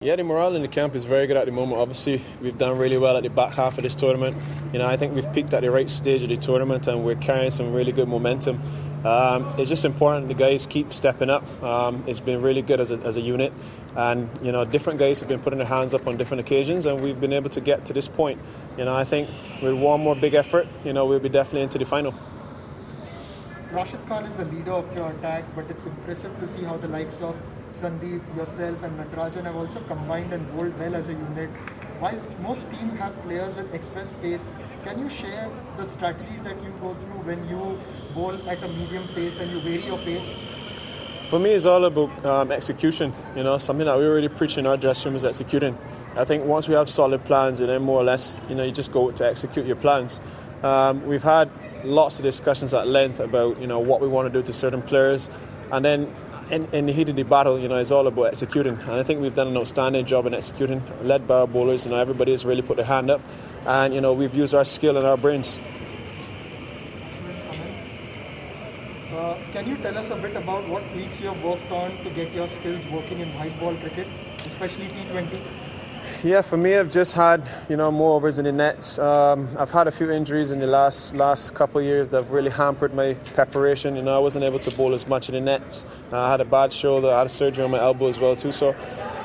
Yeah, the morale in the camp is very good at the moment. Obviously, we've done really well at the back half of this tournament. I think we've peaked at the right stage of the tournament and we're carrying some really good momentum. It's just important the guys keep stepping up. It's been really good as a unit. And, different guys have been putting their hands up on different occasions and we've been able to get to this point. I think with one more big effort, we'll be definitely into the final. Rashid Khan is the leader of your attack, but it's impressive to see how the likes of Sandeep, yourself and Natarajan have also combined and bowled well as a unit. While most teams have players with express pace, can you share the strategies that you go through when you bowl at a medium pace and you vary your pace? For me, it's all about execution. Something that we already preach in our dressing room is executing. I think once we have solid plans, and then more or less, you just go to execute your plans. We've had lots of discussions at length about what we want to do to certain players, and then in the heat of the battle, it's all about executing. And I think we've done an outstanding job in executing, led by our bowlers. Everybody has really put their hand up, and we've used our skill and our brains. Can you tell us a bit about what tweaks you have worked on to get your skills working in white ball cricket, especially T20? Yeah, for me, I've just had more overs in the nets. I've had a few injuries in the last couple of years that have really hampered my preparation. I wasn't able to bowl as much in the nets. I had a bad shoulder. I had a surgery on my elbow as well too. So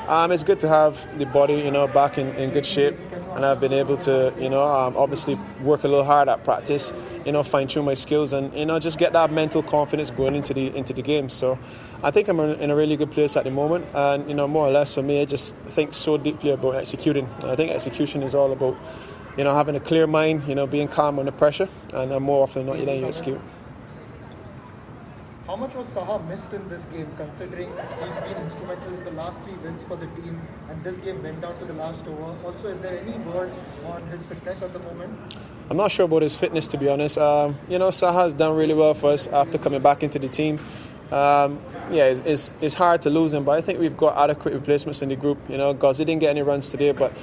it's good to have the body back in good shape, and I've been able to obviously work a little hard at practice. Fine tune my skills and just get that mental confidence going into the game. So I think I'm in a really good place at the moment, and more or less for me, I just think so deeply about executing. I think execution is all about having a clear mind, being calm under pressure, and more often than not, you execute. How much was Saha missed in this game, considering he's been instrumental in the last 3 wins for the team, and this game went down to the last over? Also, is there any word on his fitness at the moment? I'm not sure about his fitness, to be honest. Saha has done really well for us after coming back into the team. It's hard to lose him, but I think we've got adequate replacements in the group. Ghazi didn't get any runs today, but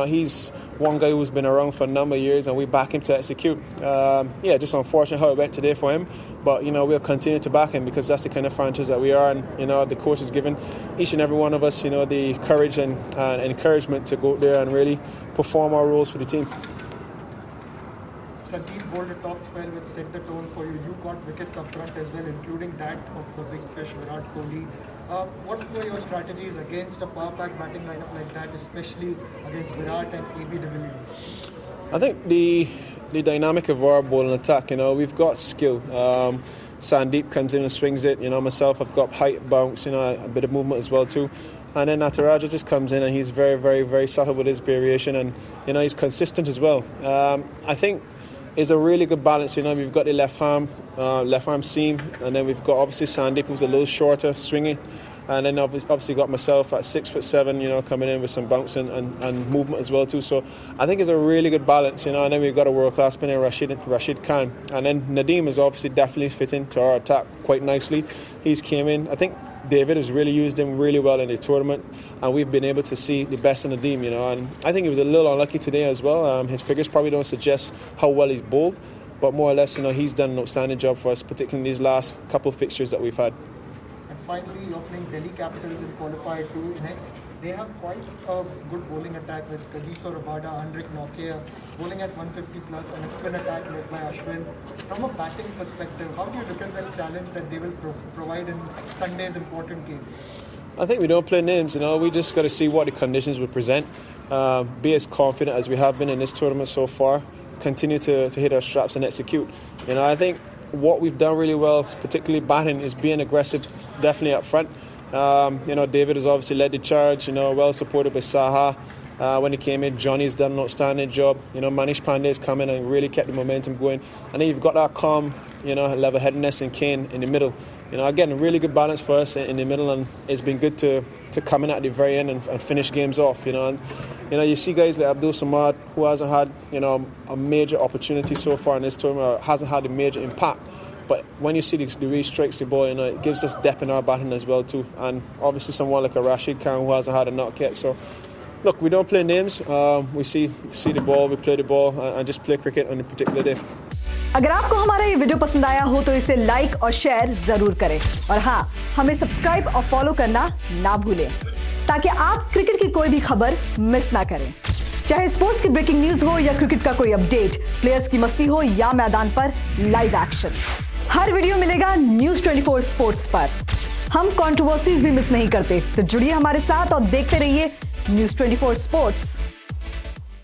he's one guy who's been around for a number of years, and we back him to execute. Just unfortunate how it went today for him, but we'll continue to back him because that's the kind of franchise that we are, and the coach has given each and every one of us the courage and encouragement to go out there and really perform our roles for the team. Sandeep bowled a top spell which set the tone for you. You got wickets up front as well, including that of the big fish Virat Kohli. What were your strategies against a power pack batting lineup like that, especially against Virat and AB de Villiers? I think the dynamic of our bowling attack, we've got skill. Sandeep comes in and swings it. Myself, I've got height, bounce, a bit of movement as well too. And then Natarajan just comes in and he's very, very, very subtle with his variation, and he's consistent as well. I think it's a really good balance. We've got the left arm seam, and then we've got obviously Sandeep, who's a little shorter, swinging, and then obviously got myself at 6'7", coming in with some bounce and movement as well too. So I think it's a really good balance, and then we've got a world-class spinner, Rashid Khan, and then Nadeem is obviously definitely fitting to our attack quite nicely. He's came in. I think David has really used him really well in the tournament, and we've been able to see the best in Nadeem, and I think he was a little unlucky today as well. His figures probably don't suggest how well he's bowled, but more or less, he's done an outstanding job for us, particularly in these last couple of fixtures that we've had. And finally, you're playing Delhi Capitals in qualifier 2 next. They have quite a good bowling attack with Kagiso Rabada, Andrik Nokia bowling at 150 plus, and a spin attack led by Ashwin. From a batting perspective, how do you look at that challenge that they will provide in Sunday's important game? I think we don't play names, we just got to see what the conditions will present. Be as confident as we have been in this tournament so far. Continue to hit our straps and execute. I think what we've done really well, particularly batting, is being aggressive, definitely up front. David has obviously led the charge, well supported by Saha. When he came in, Johnny's done an outstanding job. Manish Pandey's come in and really kept the momentum going. And then you've got that calm, level-headedness in Kane in the middle. Again, a really good balance for us in the middle, and it's been good to come in at the very end and finish games off. And you see guys like Abdul Samad, who hasn't had a major opportunity so far in this tournament, or hasn't had a major impact. But when you see the way he strikes the ball, it gives us depth in our batting as well too. And obviously someone like a Rashid Khan who hasn't had a knock yet. So look, we don't play names. We see the ball, we play the ball, and just play cricket on a particular day. अगर आपको हमारा ये video पसंद आया हो तो इसे like और शेयर जरूर करें, और हाँ, हमें सब्सक्राइब और फॉलो करना ना भूलें ताकि आप क्रिकेट की कोई भी खबर मिस ना करें। चाहे स्पोर्ट्स की ब्रेकिंग न्यूज हो या क्रिकेट का कोई अपडेट, प्लेयर्स की मस्ती हो या मैदान पर लाइव एक्शन, हर वीडियो मिलेगा न्यूज़ 24 स्पोर्ट्स पर। हम कंट्रोवर्सीज भी मिस नहीं करते, तो जुड़िए हमारे साथ और देखते रहिए न्यूज़ 24 स्पोर्ट्स।